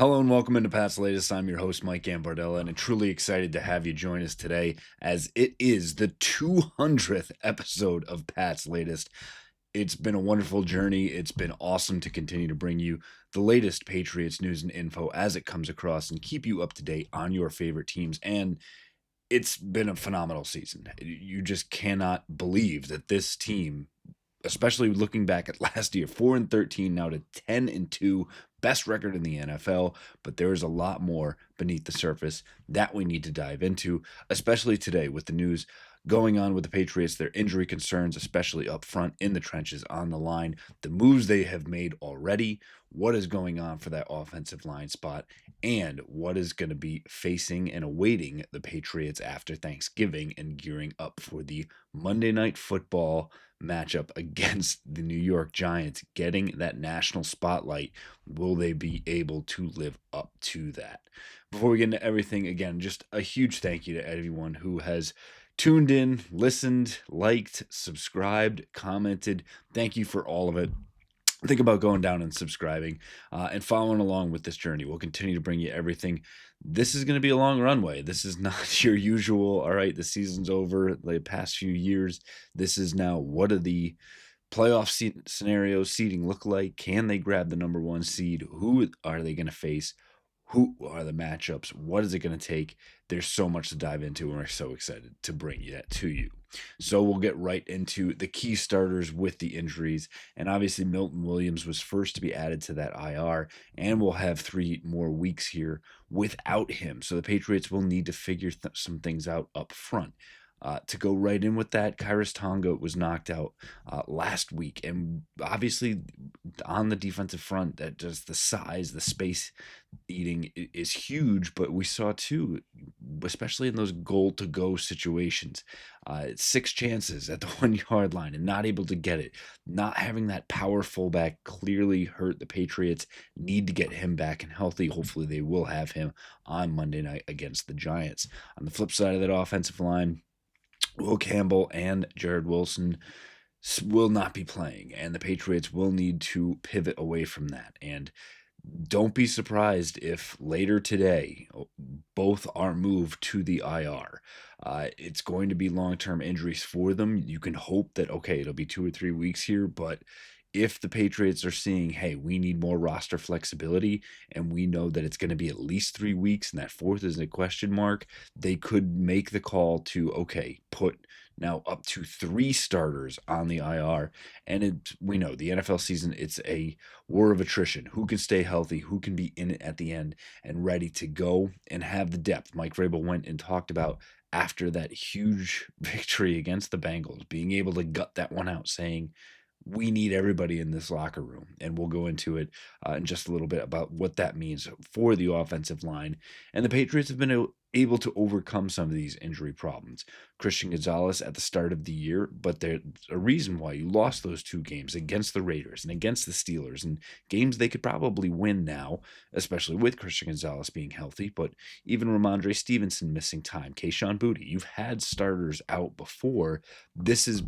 Hello and welcome into Pat's Latest. I'm your host, Mike Gambardella, and I'm truly excited to have you join us today as it is the 200th episode of Pat's Latest. It's been a wonderful journey. It's been awesome to continue to bring you the latest Patriots news and info as it comes across and keep you up to date on your favorite teams. And it's been a phenomenal season. You just cannot believe that this team, especially looking back at last year, 4-13 now to 10-2, best record in the NFL. But there is a lot more beneath the surface that we need to dive into, especially today with the news going on with the Patriots, their injury concerns, especially up front in the trenches on the line, the moves they have made already, what is going on for that offensive line spot, and what is going to be facing and awaiting the Patriots after Thanksgiving and gearing up for the Monday Night Football matchup against the New York Giants, getting that national spotlight. Will they be able to live up to that? Before we get into everything, again, just a huge thank you to everyone who has tuned in, listened, liked, subscribed, commented. Thank you for all of it. Think about going down and subscribing and following along with this journey. We'll continue to bring you everything. This is going to be a long runway. This is not your usual, all right, the season's over the past few years. This is now, what do the playoff scenarios, seeding look like? Can they grab the number one seed? Who are they going to face? Who are the matchups? What is it going to take? There's so much to dive into, and we're so excited to bring that to you. So we'll get right into the key starters with the injuries. And obviously, Milton Williams was first to be added to that IR, and we'll have 3 more weeks here without him. So the Patriots will need to figure some things out up front. To go right in with that, Kairos Tonga was knocked out last week. And obviously, on the defensive front, that just the size, the space eating is huge. But we saw too, especially in those goal to go situations, 6 chances at the 1 yard line and not able to get it. Not having that power fullback clearly hurt the Patriots. Need to get him back and healthy. Hopefully, they will have him on Monday night against the Giants. On the flip side of that offensive line, Will Campbell and Jared Wilson will not be playing, and the Patriots will need to pivot away from that. And don't be surprised if later today both are moved to the IR. It's going to be long-term injuries for them. You can hope that, okay, it'll be 2 or 3 weeks here, but if the Patriots are seeing, hey, we need more roster flexibility, and we know that it's going to be at least 3 weeks, and that fourth is a question mark, they could make the call to, okay, put now up to 3 starters on the IR. And we know the NFL season, it's a war of attrition. Who can stay healthy? Who can be in it at the end and ready to go and have the depth? Mike Vrabel went and talked about after that huge victory against the Bengals, being able to gut that one out, saying, we need everybody in this locker room. And we'll go into it in just a little bit about what that means for the offensive line. And the Patriots have been able to overcome some of these injury problems. Christian Gonzalez at the start of the year, but there's a reason why you lost those 2 games against the Raiders and against the Steelers, and games they could probably win now, especially with Christian Gonzalez being healthy, but even Ramondre Stevenson missing time, Kayshon Boutte. You've had starters out before. This is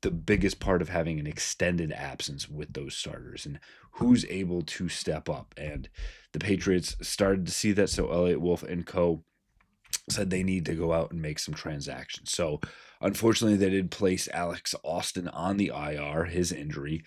the biggest part of having an extended absence with those starters and who's able to step up. And the Patriots started to see that. So Elliott Wolf and co said they need to go out and make some transactions. So unfortunately, they did place Alex Austin on the IR, his injury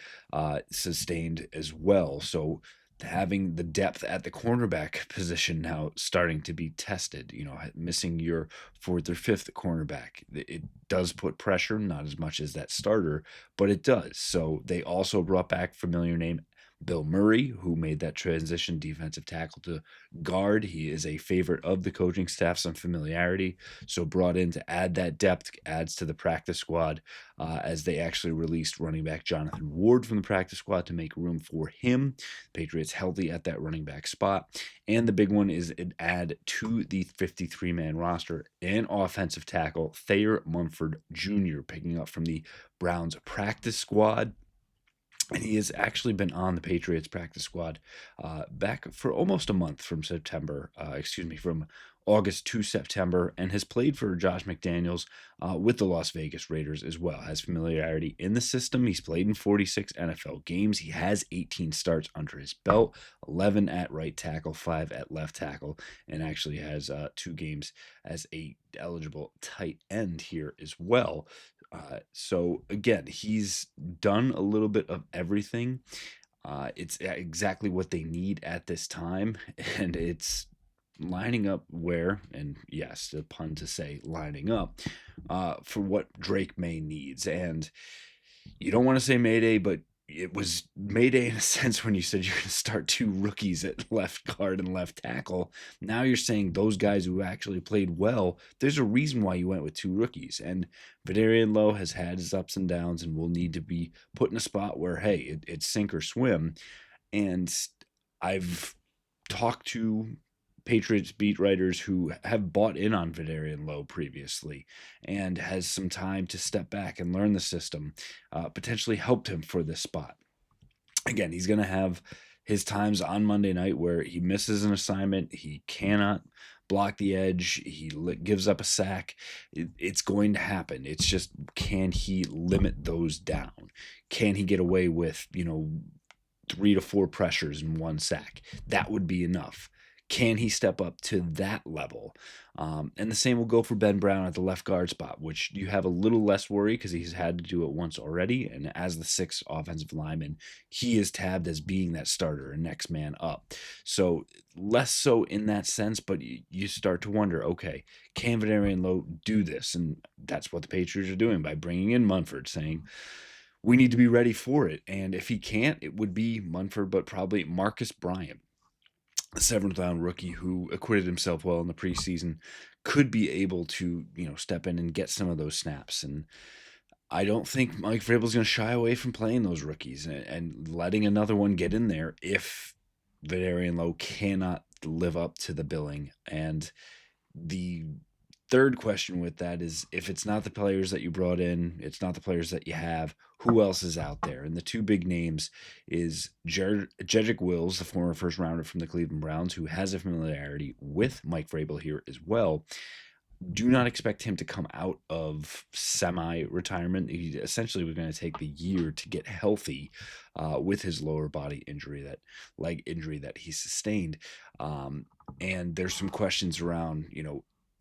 sustained as well. So having the depth at the cornerback position now starting to be tested, missing your 4th or 5th cornerback, it does put pressure, not as much as that starter, but it does. So they also brought back familiar name Bill Murray, who made that transition defensive tackle to guard. He is a favorite of the coaching staff, some familiarity, so brought in to add that depth, adds to the practice squad as they actually released running back Jonathan Ward from the practice squad to make room for him. Patriots healthy at that running back spot. And the big one is an add to the 53-man roster, an offensive tackle, Thayer Munford Jr., picking up from the Browns practice squad. And he has actually been on the Patriots practice squad back for almost a month from August to September, and has played for Josh McDaniels with the Las Vegas Raiders as well. Has familiarity in the system. He's played in 46 NFL games. He has 18 starts under his belt, 11 at right tackle, 5 at left tackle, and actually has 2 games as a eligible tight end here as well. So again, he's done a little bit of everything. It's exactly what they need at this time, and it's lining up where, and yes, the pun to say lining up, for what Drake May needs. And you don't want to say Mayday, but it was Mayday in a sense when you said you're going to start 2 rookies at left guard and left tackle. Now you're saying those guys who actually played well, there's a reason why you went with 2 rookies. And Vidarian Lowe has had his ups and downs and will need to be put in a spot where, hey, it's sink or swim. And I've talked to Patriots beat writers who have bought in on Vidarian Lowe previously and has some time to step back and learn the system, potentially helped him for this spot. Again, he's going to have his times on Monday night where he misses an assignment, he cannot block the edge, he gives up a sack. It's going to happen. It's just, can he limit those down? Can he get away with, 3 to 4 pressures and 1 sack? That would be enough. Can he step up to that level? And the same will go for Ben Brown at the left guard spot, which you have a little less worry because he's had to do it once already. And as the 6th offensive lineman, he is tabbed as being that starter and next man up. So less so in that sense, but you start to wonder, okay, can Vidarian Lowe do this? And that's what the Patriots are doing by bringing in Munford, saying, we need to be ready for it. And if he can't, it would be Munford, but probably Marcus Bryant, the 7th round rookie who acquitted himself well in the preseason, could be able to, step in and get some of those snaps. And I don't think Mike Vrabel's going to shy away from playing those rookies and letting another one get in there if Vidarian Lowe cannot live up to the billing. And the third question with that is, if it's not the players that you brought in, it's not the players that you have, who else is out there? And the 2 big names is Jedrick Wills, the former first rounder from the Cleveland Browns, who has a familiarity with Mike Vrabel here as well. Do not expect him to come out of semi-retirement. He essentially was going to take the year to get healthy with his lower body injury, that leg injury that he sustained. And there's some questions around,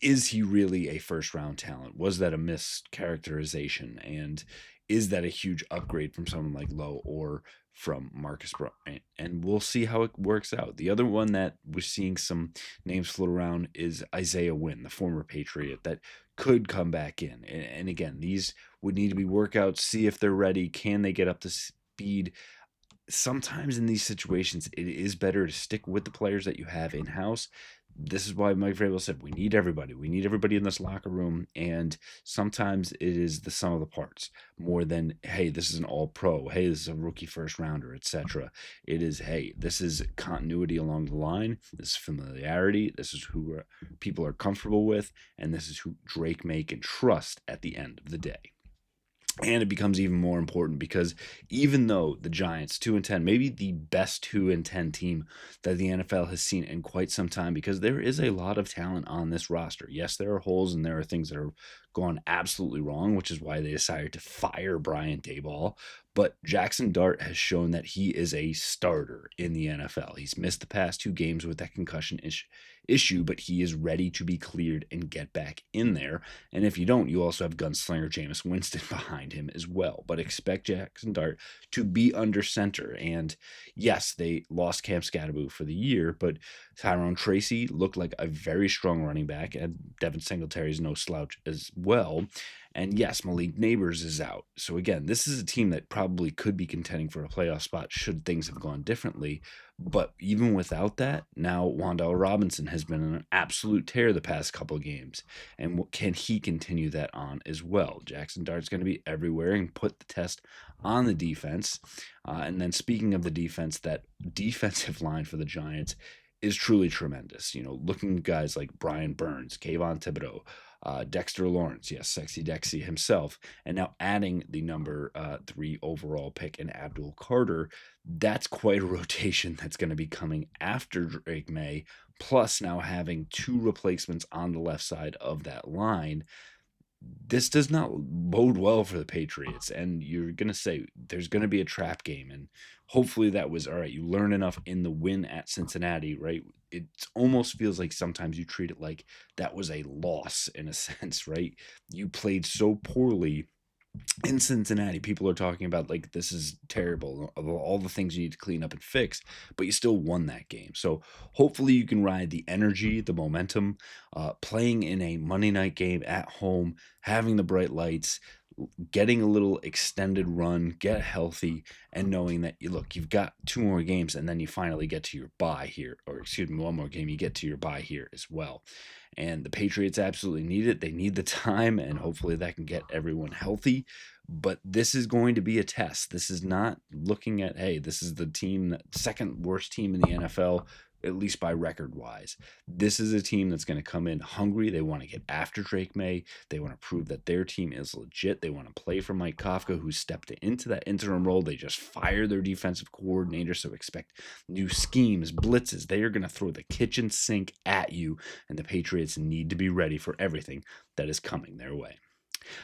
is he really a first round talent? Was that a mischaracterization? And is that a huge upgrade from someone like Lowe or from Marcus Bryant? And we'll see how it works out. The other one that we're seeing some names float around is Isaiah Wynn, the former Patriot, that could come back in. And again, these would need to be workouts, see if they're ready. Can they get up to speed? Sometimes in these situations, it is better to stick with the players that you have in-house. This is why Mike Vrabel said, we need everybody. We need everybody in this locker room. And sometimes it is the sum of the parts more than, hey, this is an all-pro. Hey, this is a rookie first rounder, etc. It is, hey, this is continuity along the line. This is familiarity. This is who people are comfortable with. And this is who Drake May can trust at the end of the day. And it becomes even more important because even though the Giants 2-10, maybe the best 2-10 team that the NFL has seen in quite some time, because there is a lot of talent on this roster. Yes, there are holes and there are things that are gone absolutely wrong, which is why they decided to fire Brian Daboll. But Jackson Dart has shown that he is a starter in the NFL. He's missed the past 2 games with that concussion issue, but he is ready to be cleared and get back in there. And if you don't, you also have gunslinger Jameis Winston behind him as well. But expect Jackson Dart to be under center. And yes, they lost Cam Scatterboo for the year, but Tyrone Tracy looked like a very strong running back, and Devin Singletary is no slouch as well. And yes, Malik Neighbors is out. So again, this is a team that probably could be contending for a playoff spot should things have gone differently. But even without that, now Wan'Dale Robinson has been an absolute tear the past couple of games. And can he continue that on as well? Jackson Dart's going to be everywhere and put the test on the defense. And then speaking of the defense, that defensive line for the Giants is truly tremendous. Looking at guys like Brian Burns, Kayvon Thibodeau, Dexter Lawrence, yes, Sexy Dexy himself, and now adding the number 3 overall pick in Abdul Carter. That's quite a rotation that's going to be coming after Drake May, plus now having 2 replacements on the left side of that line. This does not bode well for the Patriots. And you're going to say there's going to be a trap game. And hopefully that was all right. You learn enough in the win at Cincinnati, right? It almost feels like sometimes you treat it like that was a loss in a sense, right? You played so poorly in Cincinnati. People are talking about like this is terrible, of all the things you need to clean up and fix, but you still won that game. So hopefully you can ride the energy, the momentum, playing in a Monday night game at home, having the bright lights, getting a little extended run, get healthy, and knowing that you've got 2 more games and then you finally get to your bye here, or excuse me, 1 more game, you get to your bye here as well. And the Patriots absolutely need it. They need the time, and hopefully that can get everyone healthy. But this is going to be a test. This is not looking at, hey, this is the team, second worst team in the NFL, at least by record wise. This is a team that's going to come in hungry. They want to get after Drake May. They want to prove that their team is legit. They want to play for Mike Kafka, who stepped into that interim role. They just fired their defensive coordinator, so expect new schemes, blitzes. They are going to throw the kitchen sink at you, and the Patriots need to be ready for everything that is coming their way.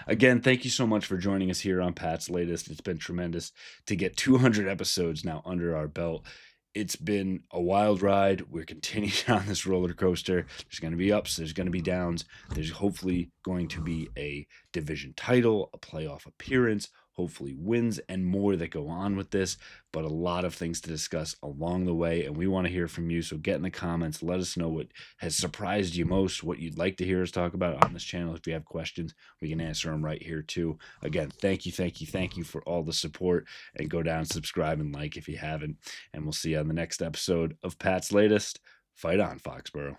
Again, thank you so much for joining us here on Pat's Latest. It's been tremendous to get 200 episodes now under our belt. It's been a wild ride. We're continuing on this roller coaster. There's going to be ups. There's going to be downs. There's hopefully going to be a division title, a playoff appearance, hopefully wins, and more that go on with this. But a lot of things to discuss along the way, and we want to hear from you. So get in the comments. Let us know what has surprised you most, what you'd like to hear us talk about on this channel. If you have questions, we can answer them right here too. Again, thank you for all the support, and go down, subscribe, and like if you haven't. And we'll see you on the next episode of Pat's Latest. Fight on, Foxborough.